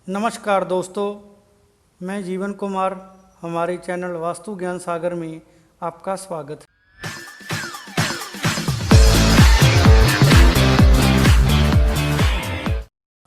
नमस्कार दोस्तों, मैं जीवन कुमार। हमारे चैनल वास्तु ज्ञान सागर में आपका स्वागत है।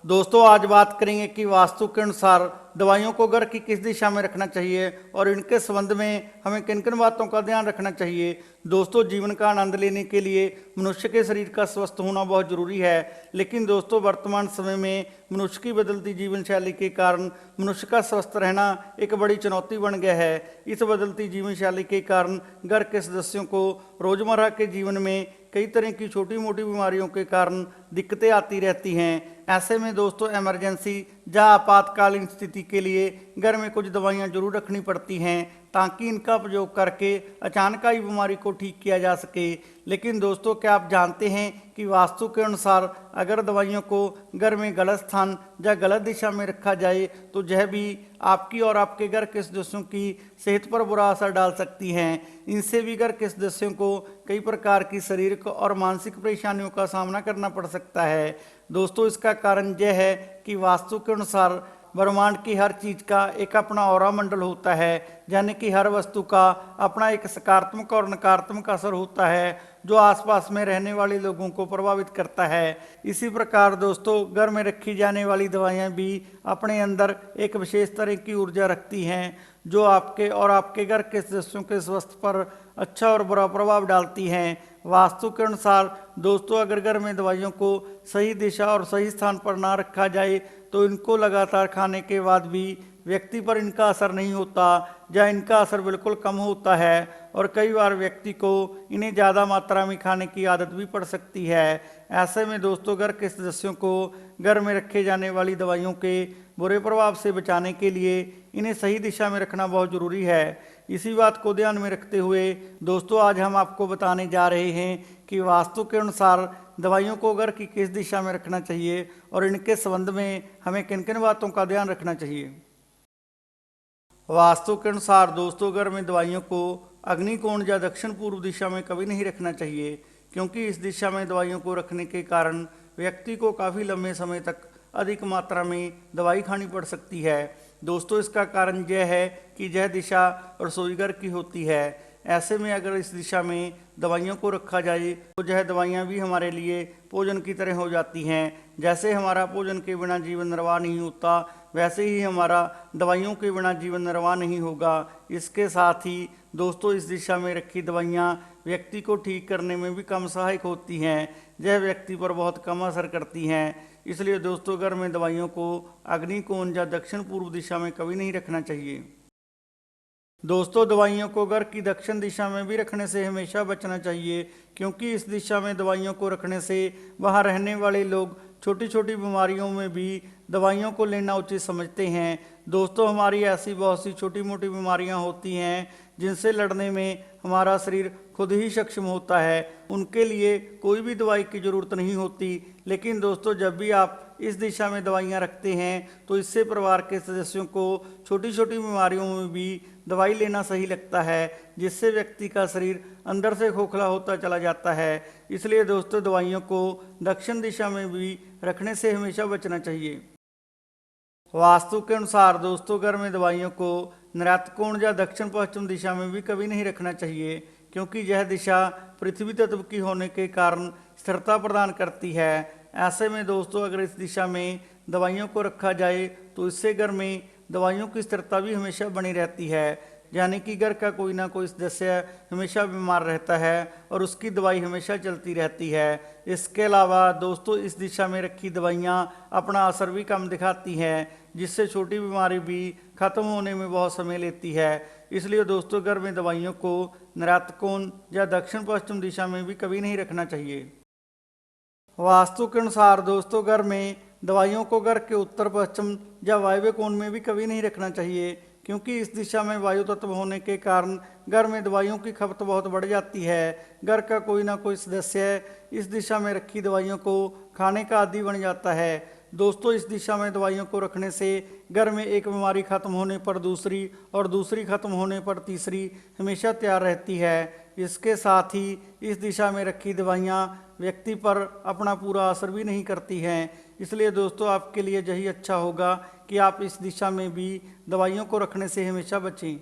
दोस्तों, आज बात करेंगे कि वास्तु के अनुसार दवाइयों को घर की किस दिशा में रखना चाहिए और इनके संबंध में हमें किन किन बातों का ध्यान रखना चाहिए। दोस्तों, जीवन का आनंद लेने के लिए मनुष्य के शरीर का स्वस्थ होना बहुत जरूरी है, लेकिन दोस्तों वर्तमान समय में मनुष्य की बदलती जीवन शैली के कारण मनुष्य का स्वस्थ रहना एक बड़ी चुनौती बन गया है। इस बदलती जीवन शैली के कारण घर के सदस्यों को रोजमर्रा के जीवन में कई तरह की छोटी मोटी बीमारियों के कारण दिक्कतें आती रहती हैं। ऐसे में दोस्तों इमरजेंसी या आपातकालीन स्थिति के लिए घर में कुछ दवाइयां जरूर रखनी पड़ती हैं, ताकि इनका प्रयोग करके अचानक आई बीमारी को ठीक किया जा सके। लेकिन दोस्तों, क्या आप जानते हैं कि वास्तु के अनुसार अगर दवाइयों को घर में गलत स्थान या गलत दिशा में रखा जाए तो यह भी आपकी और आपके घर के सदस्यों की सेहत पर बुरा असर डाल सकती हैं। इनसे भी घर के सदस्यों को कई प्रकार की शारीरिक और मानसिक परेशानियों का सामना करना पड़ सकता है। दोस्तों, इसका कारण यह है कि वास्तु के अनुसार ब्रह्मांड की हर चीज का एक अपना ऑरा मंडल होता है, यानी कि हर वस्तु का अपना एक सकारात्मक और नकारात्मक असर होता है जो आसपास में रहने वाले लोगों को प्रभावित करता है। इसी प्रकार दोस्तों, घर में रखी जाने वाली दवाइयां भी अपने अंदर एक विशेष तरह की ऊर्जा रखती हैं जो आपके और आपके घर के सदस्यों के स्वास्थ्य पर अच्छा और बुरा प्रभाव डालती हैं। वास्तु के अनुसार दोस्तों, अगर घर में दवाइयों को सही दिशा और सही स्थान पर ना रखा जाए तो इनको लगातार खाने के बाद भी व्यक्ति पर इनका असर नहीं होता या इनका असर बिल्कुल कम होता है, और कई बार व्यक्ति को इन्हें ज़्यादा मात्रा में खाने की आदत भी पड़ सकती है। ऐसे में दोस्तों, घर के सदस्यों को घर में रखे जाने वाली दवाइयों के बुरे प्रभाव से बचाने के लिए इन्हें सही दिशा में रखना बहुत ज़रूरी है। इसी बात को ध्यान में रखते हुए दोस्तों, आज हम आपको बताने जा रहे हैं कि वास्तु के अनुसार दवाइयों को घर की किस दिशा में रखना चाहिए और इनके संबंध में हमें किन किन बातों का ध्यान रखना चाहिए। वास्तु के अनुसार दोस्तों, घर में दवाइयों को अग्निकोण या दक्षिण पूर्व दिशा में कभी नहीं रखना चाहिए, क्योंकि इस दिशा में दवाइयों को रखने के कारण व्यक्ति को काफ़ी लंबे समय तक अधिक मात्रा में दवाई खानी पड़ सकती है। दोस्तों, इसका कारण यह है कि यह दिशा रसोई घर की होती है। ऐसे में अगर इस दिशा में दवाइयों को रखा जाए तो यह दवाइयाँ भी हमारे लिए भोजन की तरह हो जाती हैं। जैसे हमारा भोजन के बिना जीवन निर्वाह नहीं होता, वैसे ही हमारा दवाइयों के बिना जीवन निर्वाह नहीं होगा। इसके साथ ही दोस्तों, इस दिशा में रखी दवाइयाँ व्यक्ति को ठीक करने में भी कम सहायक होती हैं, यह व्यक्ति पर बहुत कम असर करती हैं। इसलिए दोस्तों, घर में दवाइयों को अग्निकोण या दक्षिण पूर्व दिशा में कभी नहीं रखना चाहिए। दोस्तों, दवाइयों को घर की दक्षिण दिशा में भी रखने से हमेशा बचना चाहिए, क्योंकि इस दिशा में दवाइयों को रखने से वहाँ रहने वाले लोग छोटी छोटी बीमारियों में भी दवाइयों को लेना उचित समझते हैं। दोस्तों, हमारी ऐसी बहुत सी छोटी मोटी बीमारियां होती हैं जिनसे लड़ने में हमारा शरीर खुद ही सक्षम होता है, उनके लिए कोई भी दवाई की ज़रूरत नहीं होती। लेकिन दोस्तों, जब भी आप इस दिशा में दवाइयां रखते हैं तो इससे परिवार के सदस्यों को छोटी छोटी बीमारियों में भी दवाई लेना सही लगता है, जिससे व्यक्ति का शरीर अंदर से खोखला होता चला जाता है। इसलिए दोस्तों, दवाइयों को दक्षिण दिशा में भी रखने से हमेशा बचना चाहिए। वास्तु के अनुसार दोस्तों, घर में दवाइयों को नैऋत्य कोण या दक्षिण पश्चिम दिशा में भी कभी नहीं रखना चाहिए, क्योंकि यह दिशा पृथ्वी तत्व की होने के कारण स्थिरता प्रदान करती है। ऐसे में दोस्तों, अगर इस दिशा में दवाइयों को रखा जाए तो इससे घर में दवाइयों की स्थिरता भी हमेशा बनी रहती है, यानी कि घर का कोई ना कोई सदस्य हमेशा बीमार रहता है और उसकी दवाई हमेशा चलती रहती है। इसके अलावा दोस्तों, इस दिशा में रखी दवाइयाँ अपना असर भी कम दिखाती हैं, जिससे छोटी बीमारी भी खत्म होने में बहुत समय लेती है। इसलिए दोस्तों, घर में दवाइयों को नैऋत्य कोण या दक्षिण पश्चिम दिशा में भी कभी नहीं रखना चाहिए। वास्तु के अनुसार दोस्तों, घर में दवाइयों को घर के उत्तर पश्चिम या वायव्य कोण में भी कभी नहीं रखना चाहिए, क्योंकि इस दिशा में वायु तत्व होने के कारण घर में दवाइयों की खपत बहुत बढ़ जाती है। घर का कोई ना कोई सदस्य इस दिशा में रखी दवाइयों को खाने का आदी बन जाता है, दोस्तों इस दिशा में दवाइयों को रखने से घर में एक बीमारी खत्म होने पर दूसरी और दूसरी खत्म होने पर तीसरी हमेशा तैयार रहती है। इसके साथ ही इस दिशा में रखी दवाइयाँ व्यक्ति पर अपना पूरा असर भी नहीं करती हैं। इसलिए दोस्तों आपके लिए यही अच्छा होगा कि आप इस दिशा में भी दवाइयों को रखने से हमेशा बचें।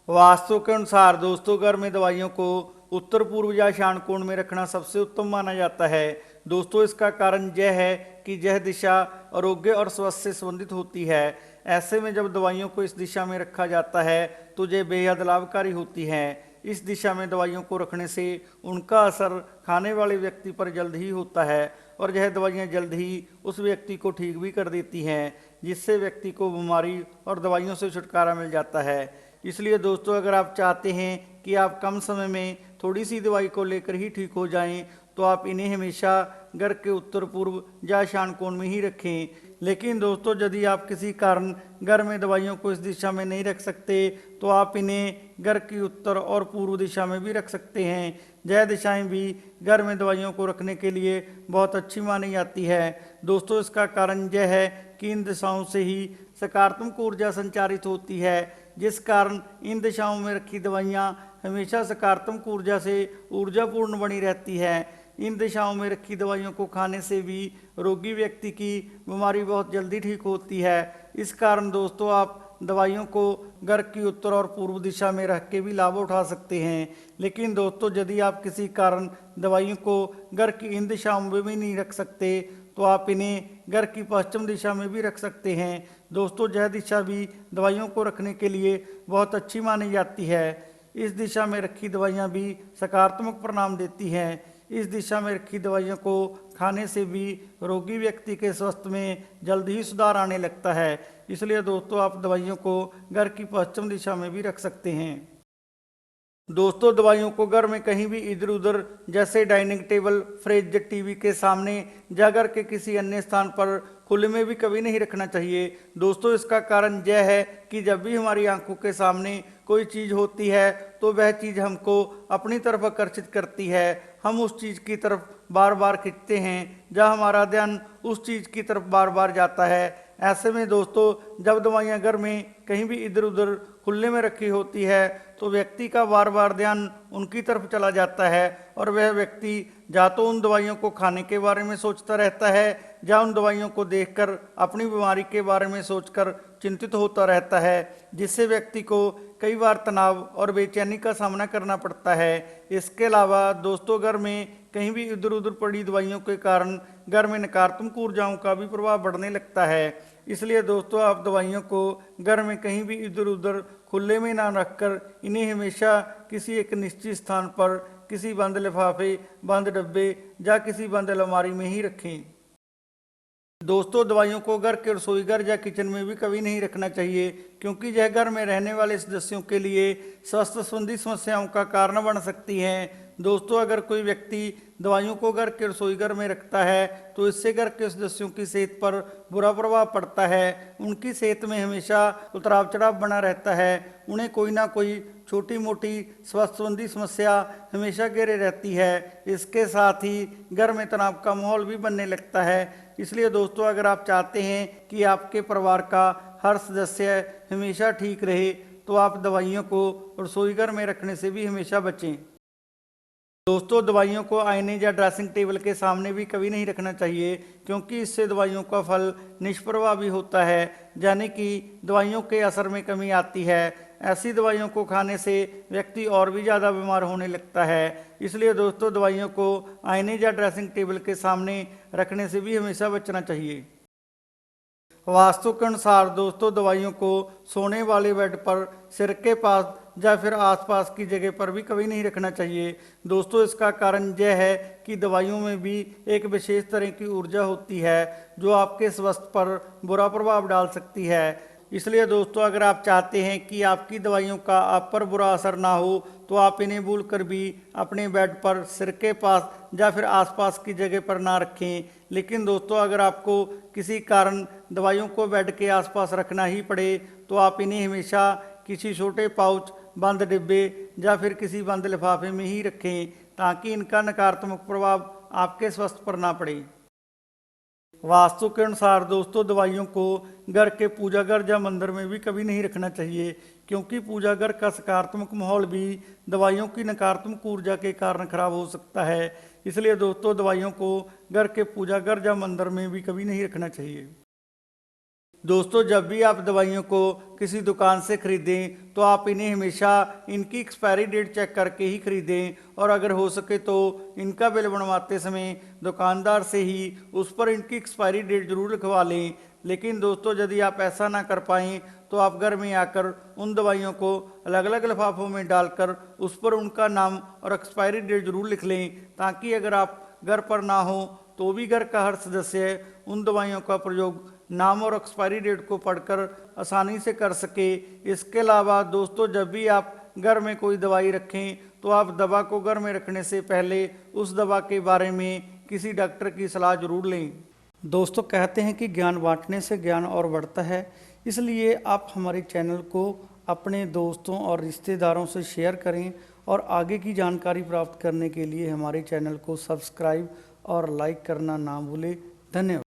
वास्तु के अनुसार दोस्तों घर में दवाइयों को उत्तर पूर्व या ईशान कोण में रखना सबसे उत्तम माना जाता है। दोस्तों इसका कारण यह है कि यह दिशा आरोग्य और स्वास्थ्य से संबंधित होती है। ऐसे में जब दवाइयों को इस दिशा में रखा जाता है तो ये बेहद लाभकारी होती हैं। इस दिशा में दवाइयों को रखने से उनका असर खाने वाले व्यक्ति पर जल्द ही होता है और यह दवाइयाँ जल्द ही उस व्यक्ति को ठीक भी कर देती हैं, जिससे व्यक्ति को बीमारी और दवाइयों से छुटकारा मिल जाता है। इसलिए दोस्तों अगर आप चाहते हैं कि आप कम समय में थोड़ी सी दवाई को लेकर ही ठीक हो जाएं, तो आप इन्हें हमेशा घर के उत्तर पूर्व या ईशान कोण में ही रखें। लेकिन दोस्तों यदि आप किसी कारण घर में दवाइयों को इस दिशा में नहीं रख सकते तो आप इन्हें घर की उत्तर और पूर्व दिशा में भी रख सकते हैं। यह दिशाएं भी घर में दवाइयों को रखने के लिए बहुत अच्छी मानी जाती है। दोस्तों इसका कारण यह है कि इन दिशाओं से ही सकारात्मक ऊर्जा संचारित होती है, जिस कारण इन दिशाओं में रखी दवाइयाँ हमेशा सकारात्मक ऊर्जा से ऊर्जापूर्ण बनी रहती है। इन दिशाओं में रखी दवाइयों को खाने से भी रोगी व्यक्ति की बीमारी बहुत जल्दी ठीक होती है। इस कारण दोस्तों आप दवाइयों को घर की उत्तर और पूर्व दिशा में रख के भी लाभ उठा सकते हैं। लेकिन दोस्तों यदि आप किसी कारण दवाइयों को घर की इन दिशाओं में भी नहीं रख सकते तो आप इन्हें घर की पश्चिम दिशा में भी रख सकते हैं। दोस्तों यह दिशा भी दवाइयों को रखने के लिए बहुत अच्छी मानी जाती है। इस दिशा में रखी दवाइयाँ भी सकारात्मक परिणाम देती हैं। इस दिशा में रखी दवाइयों को खाने से भी रोगी व्यक्ति के स्वास्थ्य में जल्द ही सुधार आने लगता है। इसलिए दोस्तों आप दवाइयों को घर की पश्चिम दिशा में भी रख सकते हैं। दोस्तों दवाइयों को घर में कहीं भी इधर उधर जैसे डाइनिंग टेबल, फ्रिज, टीवी के सामने या घर के किसी अन्य स्थान पर खुले में भी कभी नहीं रखना चाहिए। दोस्तों इसका कारण यह है कि जब भी हमारी आंखों के सामने कोई चीज़ होती है तो वह चीज़ हमको अपनी तरफ आकर्षित करती है। हम उस चीज़ की तरफ बार बार खींचते हैं जहाँ हमारा ध्यान उस चीज़ की तरफ बार बार जाता है। ऐसे में दोस्तों जब दवाइयाँ घर में कहीं भी इधर उधर खुले में रखी होती है तो व्यक्ति का बार बार ध्यान उनकी तरफ चला जाता है और वह व्यक्ति या तो उन दवाइयों को खाने के बारे में सोचता रहता है या उन दवाइयों को देखकर अपनी बीमारी के बारे में सोचकर चिंतित होता रहता है, जिससे व्यक्ति को कई बार तनाव और बेचैनी का सामना करना पड़ता है। इसके अलावा दोस्तों घर में कहीं भी इधर उधर पड़ी दवाइयों के कारण घर में नकारात्मक ऊर्जाओं का भी प्रभाव बढ़ने लगता है। इसलिए दोस्तों आप दवाइयों को घर में कहीं भी इधर उधर खुले में ना रखकर इन्हें हमेशा किसी एक निश्चित स्थान पर किसी बंद लिफाफे, बंद डब्बे या किसी बंद अलमारी में ही रखें। दोस्तों दवाइयों को घर के रसोई घर या किचन में भी कभी नहीं रखना चाहिए, क्योंकि यह घर में रहने वाले सदस्यों के लिए स्वास्थ्य संबंधी समस्याओं का कारण बन सकती हैं। दोस्तों अगर कोई व्यक्ति दवाइयों को घर के रसोई घर में रखता है तो इससे घर के सदस्यों की सेहत पर बुरा प्रभाव पड़ता है। उनकी सेहत में हमेशा उतराव चढ़ाव बना रहता है। उन्हें कोई ना कोई छोटी मोटी स्वास्थ्य संबंधी समस्या हमेशा घेरे रहती है। इसके साथ ही घर में तनाव का माहौल भी बनने लगता है। इसलिए दोस्तों अगर आप चाहते हैं कि आपके परिवार का हर सदस्य हमेशा ठीक रहे तो आप दवाइयों को रसोई घर में रखने से भी हमेशा बचें। दोस्तों दवाइयों को आईने या ड्रेसिंग टेबल के सामने भी कभी नहीं रखना चाहिए, क्योंकि इससे दवाइयों का फल निष्प्रभावी होता है, यानी कि दवाइयों के असर में कमी आती है। ऐसी दवाइयों को खाने से व्यक्ति और भी ज़्यादा बीमार होने लगता है। इसलिए दोस्तों दवाइयों को आईने या ड्रेसिंग टेबल के सामने रखने से भी हमेशा बचना चाहिए। वास्तु के अनुसार दोस्तों दवाइयों को सोने वाले बेड पर सिर के पास या फिर आसपास की जगह पर भी कभी नहीं रखना चाहिए। दोस्तों इसका कारण यह है कि दवाइयों में भी एक विशेष तरह की ऊर्जा होती है जो आपके स्वास्थ्य पर बुरा प्रभाव डाल सकती है। इसलिए दोस्तों अगर आप चाहते हैं कि आपकी दवाइयों का आप पर बुरा असर ना हो तो आप इन्हें भूल कर भी अपने बेड पर, सिर के पास या फिर आसपास की जगह पर ना रखें। लेकिन दोस्तों अगर आपको किसी कारण दवाइयों को बेड के आसपास रखना ही पड़े तो आप इन्हें हमेशा किसी छोटे पाउच, बंद डिब्बे या फिर किसी बंद लिफाफे में ही रखें, ताकि इनका नकारात्मक प्रभाव आपके स्वास्थ्य पर ना पड़े। वास्तु के अनुसार दोस्तों दवाइयों को घर के पूजा घर या मंदिर में भी कभी नहीं रखना चाहिए, क्योंकि पूजा घर का सकारात्मक माहौल भी दवाइयों की नकारात्मक ऊर्जा के कारण खराब हो सकता है। इसलिए दोस्तों दवाइयों को घर के पूजा घर या मंदिर में भी कभी नहीं रखना चाहिए। दोस्तों जब भी आप दवाइयों को किसी दुकान से खरीदें तो आप इन्हें हमेशा इनकी एक्सपायरी डेट चेक करके ही खरीदें, और अगर हो सके तो इनका बिल बनवाते समय दुकानदार से ही उस पर इनकी एक्सपायरी डेट जरूर लिखवा लें। लेकिन दोस्तों यदि आप ऐसा ना कर पाएँ तो आप घर में आकर उन दवाइयों को अलग अलग लिफाफों में डालकर उस पर उनका नाम और एक्सपायरी डेट जरूर लिख लें, ताकि अगर आप घर पर ना हो तो भी घर का हर सदस्य उन दवाइयों का प्रयोग नाम और एक्सपायरी डेट को पढ़कर आसानी से कर सके। इसके अलावा दोस्तों जब भी आप घर में कोई दवाई रखें तो आप दवा को घर में रखने से पहले उस दवा के बारे में किसी डॉक्टर की सलाह जरूर लें। दोस्तों कहते हैं कि ज्ञान बांटने से ज्ञान और बढ़ता है, इसलिए आप हमारे चैनल को अपने दोस्तों और रिश्तेदारों से शेयर करें और आगे की जानकारी प्राप्त करने के लिए हमारे चैनल को सब्सक्राइब और लाइक करना ना भूलें। धन्यवाद।